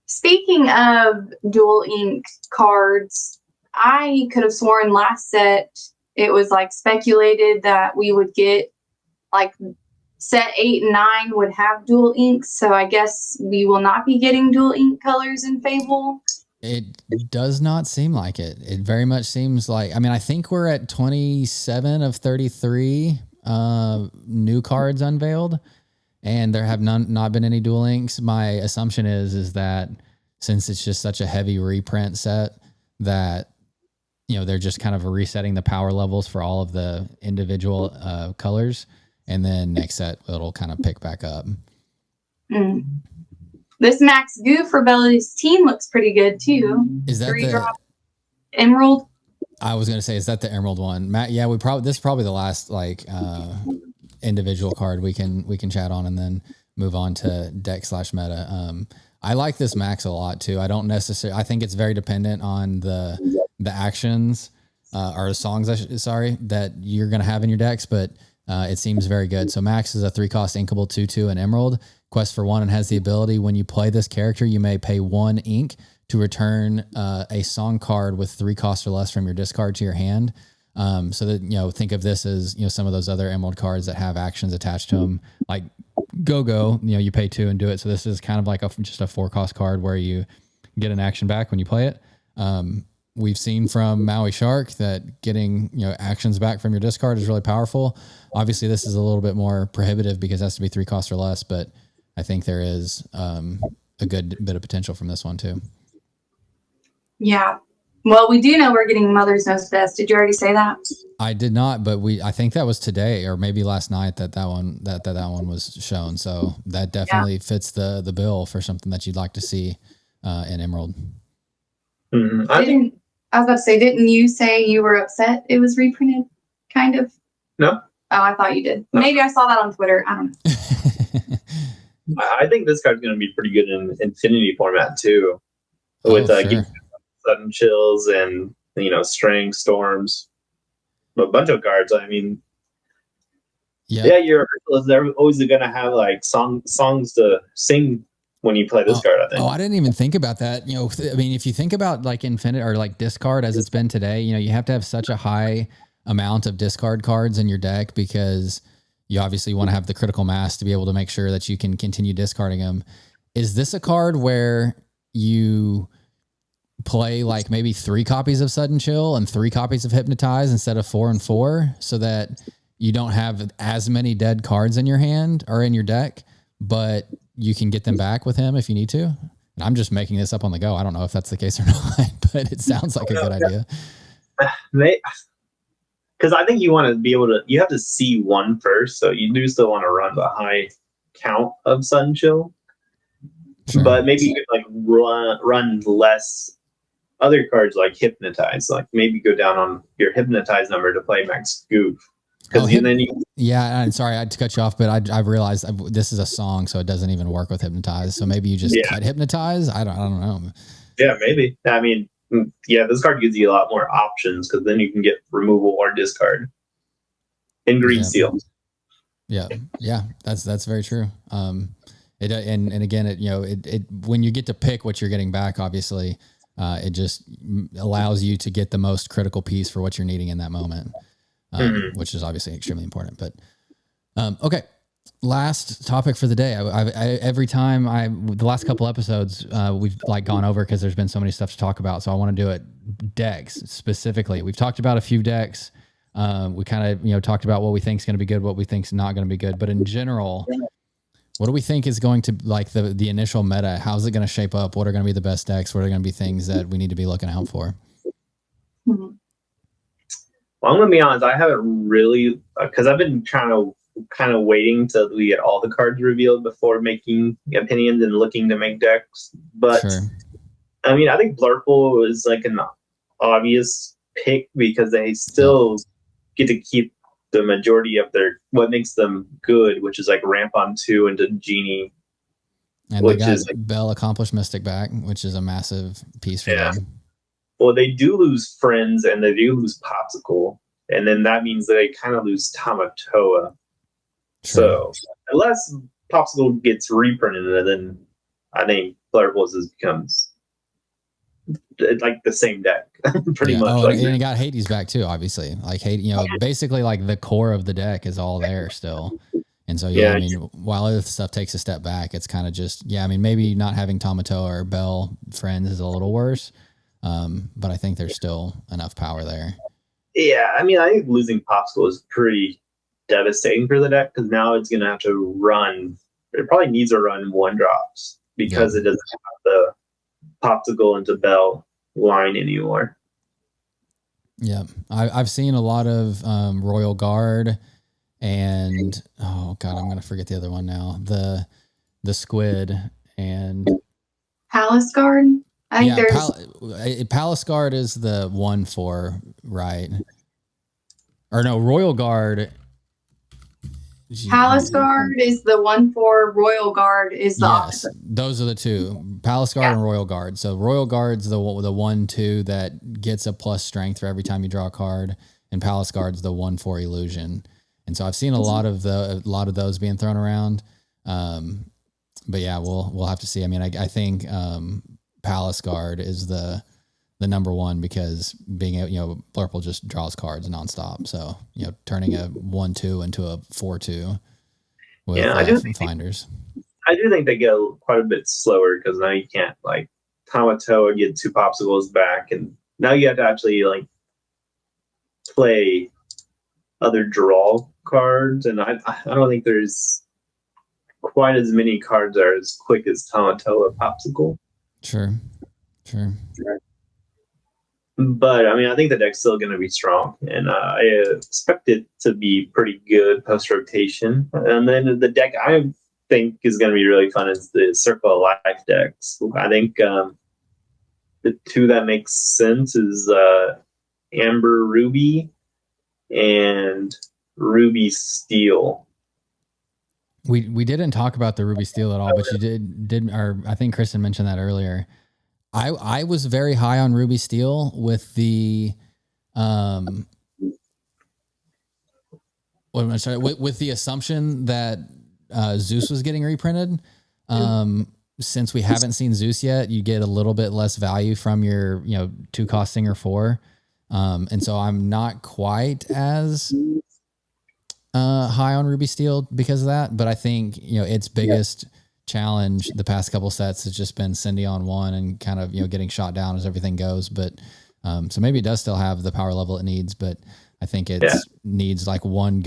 Speaking of dual ink cards, I could have sworn last set it was like speculated that we would get like set 8 and 9 would have dual inks, so I guess we will not be getting dual ink colors in Fable. It does not seem like it. It very much seems like, I think we're at 27 of 33 new cards unveiled, and there have not been any dual inks. My assumption is that since it's just such a heavy reprint set that, they're just kind of resetting the power levels for all of the individual colors. And then next set, it'll kind of pick back up. This Max Goo for Belly's team looks pretty good too. Is that 3-drop Emerald? I was going to say, is that the Emerald one? Matt, yeah, this is probably the last like individual card we can chat on and then move on to deck/meta. I like this Max a lot too. I think it's very dependent on the actions or the songs, that you're going to have in your decks, but it seems very good. So Max is a 3-cost inkable 2/2 and Emerald. Quest for 1 and has the ability when you play this character, you may pay 1 ink to return a song card with 3 costs or less from your discard to your hand. So that, think of this as, some of those other Emerald cards that have actions attached to them, like Go, you pay 2 and do it. So this is kind of like just a 4-cost card where you get an action back when you play it. We've seen from Maui Shark that getting, actions back from your discard is really powerful. Obviously this is a little bit more prohibitive because it has to be 3 costs or less, but I think there is a good bit of potential from this one too. Yeah. Well, we do know we're getting Mother's Knows Best. Did you already say that? I did not, but I think that was today or maybe last night that one was shown. So that definitely fits the bill for something that you'd like to see in Emerald. Mm-hmm. I was about to say, didn't you say you were upset it was reprinted? Kind of. No. Oh, I thought you did. No. Maybe I saw that on Twitter. I don't know. I think this card's going to be pretty good in Infinity format too, with sure. Sudden Chills and Strength, Storms, a bunch of cards. Your they're always going to have like songs to sing when you play this card. I think. Oh, I didn't even think about that. If you think about like Infinite or like discard as it's been today, you have to have such a high amount of discard cards in your deck because you obviously want to have the critical mass to be able to make sure that you can continue discarding them. Is this a card where you play like maybe 3 copies of Sudden Chill and 3 copies of Hypnotize instead of 4 and 4 so that you don't have as many dead cards in your hand or in your deck, but you can get them back with him if you need to? And I'm just making this up on the go. I don't know if that's the case or not, but it sounds like a good idea. Because I think you want to be able to, you have to see one first, so you do still want to run the high count of Sun Chill. Sure. But maybe you could like run less other cards like Hypnotize, like maybe go down on your Hypnotize number to play Max Goof. Because then you. Yeah, I'm sorry I had to cut you off, but I realized this is a song, so it doesn't even work with hypnotize. So maybe you just cut hypnotize. I don't know. Yeah, maybe. I mean, yeah, this card gives you a lot more options because then you can get removal or discard in green steel. Yeah, that's very true. It and again, it when you get to pick what you're getting back, obviously, it just allows you to get the most critical piece for what you're needing in that moment, which is obviously extremely important. But okay, last topic for the day. Every time the last couple episodes, we've like gone over because there's been so many stuff to talk about. So I want to do it decks specifically. We've talked about a few decks. We kind of, talked about what we think is going to be good, what we think is not going to be good. But in general, what do we think is going to like the initial meta? How's it going to shape up? What are going to be the best decks? What are going to be things that we need to be looking out for? Well, I'm going to be honest. I haven't really, because I've been kind of waiting till we get all the cards revealed before making opinions and looking to make decks. But I mean, I think Blurple is like an obvious pick because they still get to keep the majority of what makes them good, which is like ramp on 2 into Genie, and which is like Bell Accomplished Mystic back, which is a massive piece for them. Well, they do lose Friends and they do lose Popsicle, and then that means that they kind of lose Tamatoa. So unless Popsicle gets reprinted, then I think Blurple becomes like the same deck pretty much. Oh, and you got Hades back too, obviously. Like Hades, basically like the core of the deck is all there still. And so I mean, while other stuff takes a step back, it's kind of just I mean, maybe not having Tamatoa or Bell Friends is a little worse, but I think there's still enough power there. Yeah, I mean, I think losing Popsicle is pretty devastating for the deck because now it's going to have to run. It probably needs to run 1-drops because it doesn't have the Popsicle into Bell line anymore. Yeah, I've seen a lot of Royal Guard and oh god, I'm gonna forget the other one now. The Squid and Palace Guard. I think there's Palace Guard is the 1/4, right? Or no, Royal Guard. Palace Guard is the 1/4. Royal Guard is the opposite. Those are the two: Palace Guard and Royal Guard. So Royal Guard's the 1/2 that gets a plus strength for every time you draw a card, and Palace Guard's the 1/4 illusion. And so I've seen a lot of those being thrown around. But yeah, we'll have to see. I mean, I think Palace Guard is the number one because being Blurple just draws cards nonstop. So turning a 1/2 into a 4/2 with Finders. I do think they get quite a bit slower because now you can't like Tamatoa get 2 Popsicles back, and now you have to actually like play other draw cards, and I don't think there's quite as many cards that are as quick as Tamatoa Popsicle. Sure. But I mean, I think the deck's still going to be strong, and I expect it to be pretty good post rotation. And then the deck I think is going to be really fun is the Circle of Life decks. I think the two that make sense is Amber Ruby and Ruby Steel. We didn't talk about the Ruby Steel at all, but you did, or I think Kriston mentioned that earlier. I was very high on Ruby Steel with the with the assumption that Zeus was getting reprinted. Since we haven't seen Zeus yet, you get a little bit less value from your 2 costing or 4. And so I'm not quite as high on Ruby Steel because of that, but I think its biggest challenge the past couple sets has just been Cindy on 1 and kind of getting shot down as everything goes. But so maybe it does still have the power level it needs, but I think it needs like one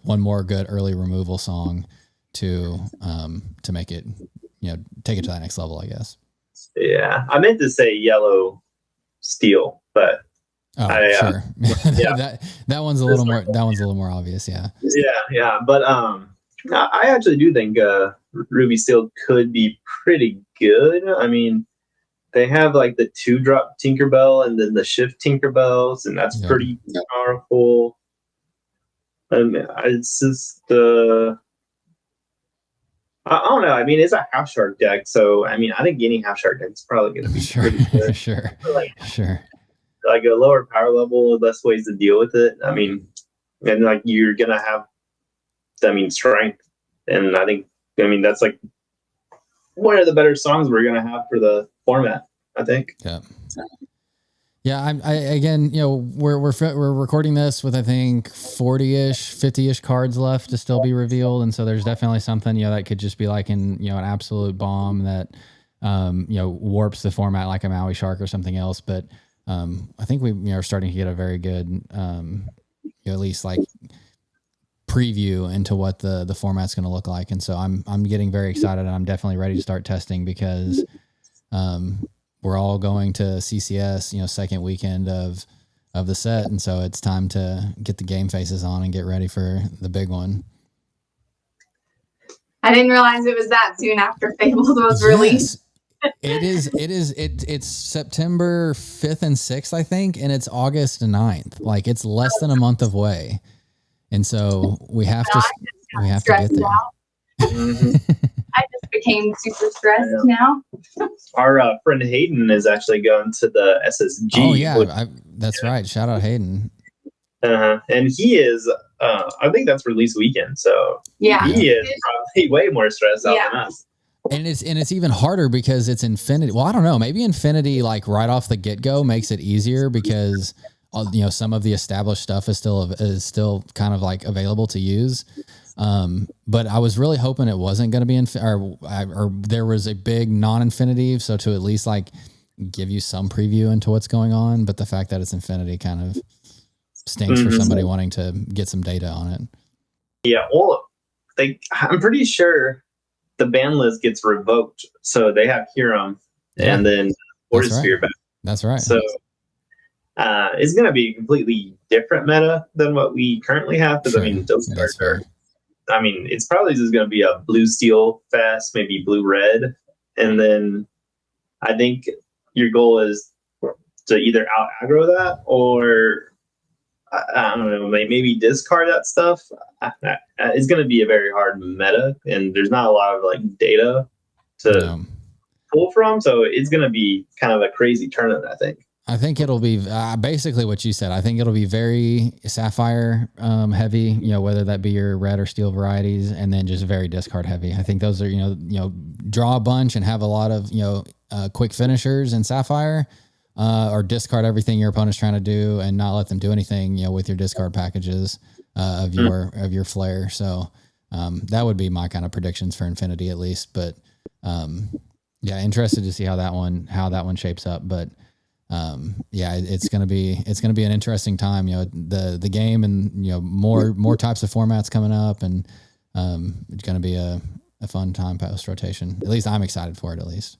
more good early removal song to make it take it to that next level, I guess. Yeah, I meant to say Yellow Steel, but sure. that one's a little more. That one's a little more obvious. Yeah. But I actually do think Ruby Steel could be pretty good. I mean, they have like the 2-drop Tinkerbell and then the shift Tinkerbells, and that's pretty powerful. It's just I don't know. I mean, it's a half shark deck, so I mean, I think any half shark deck is probably going to be Sure, pretty good. sure, Like, sure. like a lower power level, less ways to deal with it. I mean, and like you're gonna have, I mean, strength, and I mean, that's like one of the better songs we're gonna have for the format. I think. Yeah. Yeah, I again, we're recording this with I think 40-ish, 50-ish cards left to still be revealed, and so there's definitely something that could just be like an absolute bomb that warps the format like a Maui Shark or something else. But I think we are starting to get a very good at least like preview into what the format's going to look like, and so I'm getting very excited, and I'm definitely ready to start testing because we're all going to CCS, second weekend of the set. And so it's time to get the game faces on and get ready for the big one. I didn't realize it was that soon after Fabled was released. It's September 5th and 6th, I think. And it's August 9th. Like it's less than a month away. And so we have to get there. I just became super stressed now. Our friend Hayden is actually going to the SSG. Oh yeah, that's right. Shout out Hayden. And he is. I think that's release weekend, so yeah, he is probably way more stressed out than us. And it's even harder because it's Infinity. Well, I don't know. Maybe Infinity, like right off the get go, makes it easier because some of the established stuff is still kind of like available to use. But I was really hoping it wasn't going to be or there was a big non-Infinity, so to at least like give you some preview into what's going on. But the fact that it's Infinity kind of stinks for somebody wanting to get some data on it. Yeah, well, I'm pretty sure the ban list gets revoked, so they have Hiram and then Sphere back. That's right. So it's going to be a completely different meta than what we currently have because I mean those cards are. I mean, it's probably just going to be a blue steel fest, maybe blue red. And then I think your goal is to either out aggro that or, I don't know, maybe discard that stuff. It's going to be a very hard meta, and there's not a lot of like data to pull from. So it's going to be kind of a crazy tournament, I think. I think it'll be basically what you said. I think it'll be very Sapphire heavy, whether that be your red or steel varieties, and then just very discard heavy. I think those are, draw a bunch and have a lot of, quick finishers in Sapphire, or discard everything your opponent's trying to do and not let them do anything, with your discard packages of your flare. So that would be my kind of predictions for Infinity at least. But interested to see how that one shapes up. But it's gonna be an interesting time. The game and more types of formats coming up, and it's gonna be a fun time post rotation. At least I'm excited for it. At least.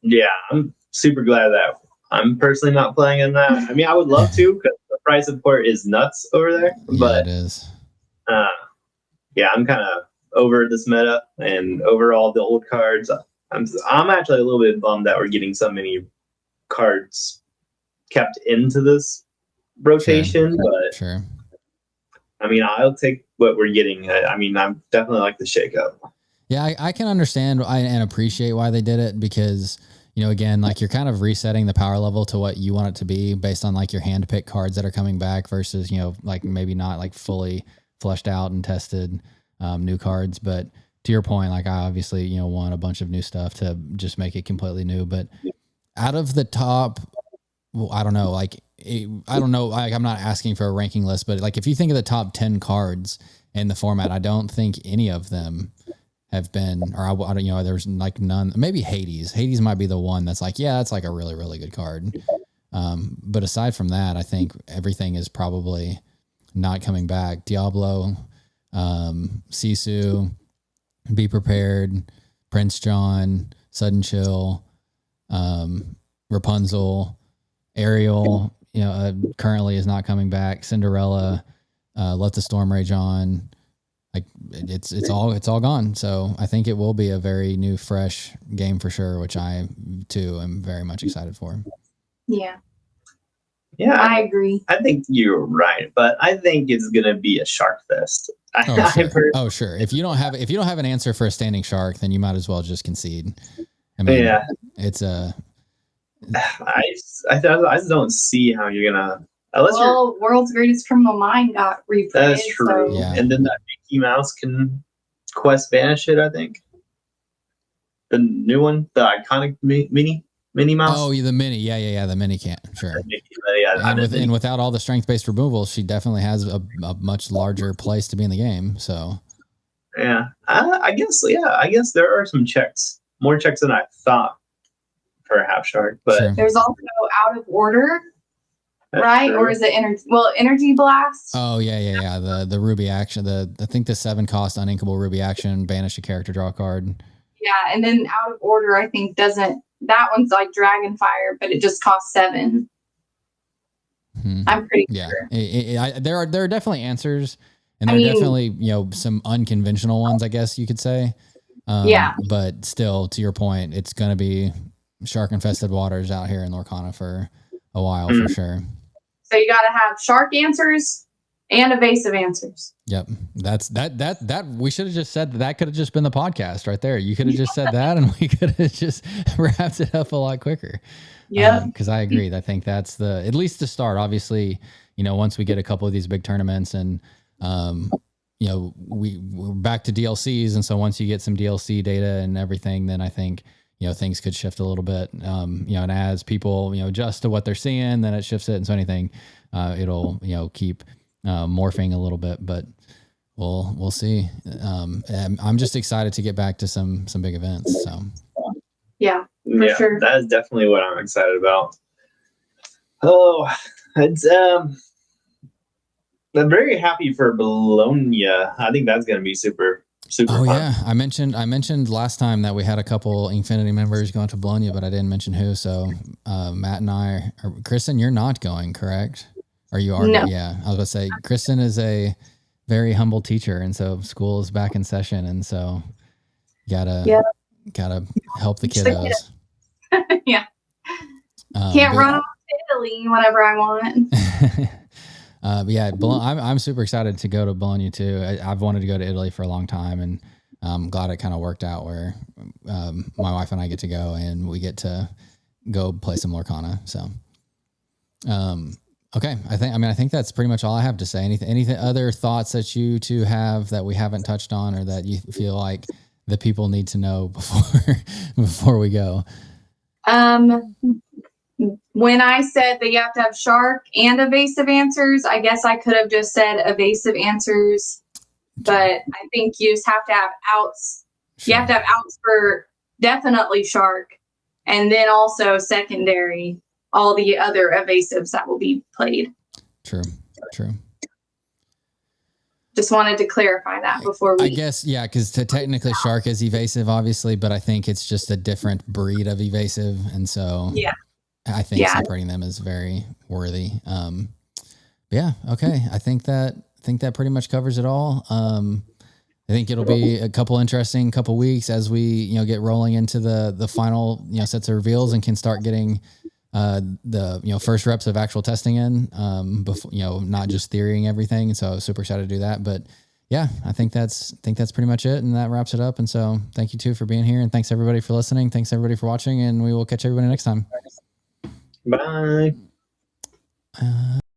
Yeah, I'm super glad that I'm personally not playing in that. I mean, I would love to because the price of port is nuts over there. Yeah, but it is. I'm kind of over this meta and over all the old cards. I'm actually a little bit bummed that we're getting so many cards kept into this rotation, but I mean, I'll take what we're getting. I mean, I'm definitely like the shakeup. Yeah, I can understand and appreciate why they did it because, again, like you're kind of resetting the power level to what you want it to be based on like your hand-picked cards that are coming back versus, like maybe not like fully fleshed out and tested new cards. But to your point, like I obviously, want a bunch of new stuff to just make it completely new. But out of the top, well, I don't know. Like, I'm not asking for a ranking list, but like if you think of the top 10 cards in the format, I don't think any of them have been, or I don't, there's like none. Maybe Hades. Hades might be the one that's like, yeah, that's like a really, really good card. But aside from that, I think everything is probably not coming back. Diablo, Sisu, Be Prepared, Prince John, Sudden Chill, Rapunzel, Ariel, currently is not coming back. Cinderella, Let the Storm Rage On. Like it's all gone. So I think it will be a very new, fresh game for sure, which I too am very much excited for. Yeah. Yeah, I agree. I think you're right, but I think it's gonna be a shark fest. Oh, sure. If you don't have an answer for a standing shark, then you might as well just concede. I mean, Yeah, it's a I just don't see how you're gonna unless you're. World's Greatest Criminal Mind got reprinted. That's true. So. Yeah. And then that Mickey Mouse can quest banish it. I think the new one, the iconic Minnie Mouse. Oh, the mini. Yeah. The mini can't. Sure. And without all the strength-based removals, she definitely has a much larger place to be in the game. So, yeah, I guess. Yeah, I guess there are some checks, more checks than I thought for a half shark. But sure. There's also Out of Order, right? true. Or is it Energy Blast? Oh yeah. The ruby action. I think the 7 cost uninkable ruby action, banish a character, draw a card. Yeah, and then Out of Order, I think doesn't. That one's like Dragonfire, but it just costs 7. I'm pretty sure. There are definitely answers, and there are definitely some unconventional ones, I guess you could say. But still, to your point, it's going to be shark infested waters out here in Lorcana for a while for sure. So you got to have shark answers and evasive answers. Yep, that we should have just said that could have just been the podcast right there. You could have just said that, and we could have just wrapped it up a lot quicker. Yeah, because I agree. I think that's at least to start. Obviously, once we get a couple of these big tournaments and we're back to DLCs, and so once you get some DLC data and everything, then I think things could shift a little bit. And as people adjust to what they're seeing, then it shifts it, and so anything it'll keep morphing a little bit, but we'll see. I'm just excited to get back to some big events. So yeah, for sure. That is definitely what I'm excited about. Oh, it's I'm very happy for Bologna. I think that's going to be super fun. Yeah, I mentioned last time that we had a couple Inkfinity members going to Bologna, but I didn't mention who. So Matt and I, Kriston, you're not going, correct? Or you are? No. Yeah, I was about to say Kriston is a very humble teacher, and so school is back in session, and so gotta help the kiddos. Yeah, can't run off to Italy whenever I want. I'm super excited to go to Bologna too. I've wanted to go to Italy for a long time, and I'm glad it kind of worked out where my wife and I get to go, and we get to go play some Lorcana. So, okay, I think that's pretty much all I have to say. Anything other thoughts that you two have that we haven't touched on, or that you feel like the people need to know before we go? When I said that you have to have shark and evasive answers, I guess I could have just said evasive answers, but I think you just have to have outs. Sure. You have to have outs for definitely shark, and then also secondary, all the other evasives that will be played. True. Just wanted to clarify that before we... I guess, yeah, because technically shark is evasive, obviously, but I think it's just a different breed of evasive, and so... Yeah. I think separating them is very worthy. Okay. I think that pretty much covers it all. I think it'll be a couple interesting couple weeks as we, get rolling into the final, sets of reveals and can start getting the first reps of actual testing in, before, not just theorying everything. So super excited to do that. But yeah, I think that's pretty much it, and that wraps it up. And so thank you too for being here, and thanks everybody for listening. Thanks everybody for watching, and we will catch everybody next time. Bye.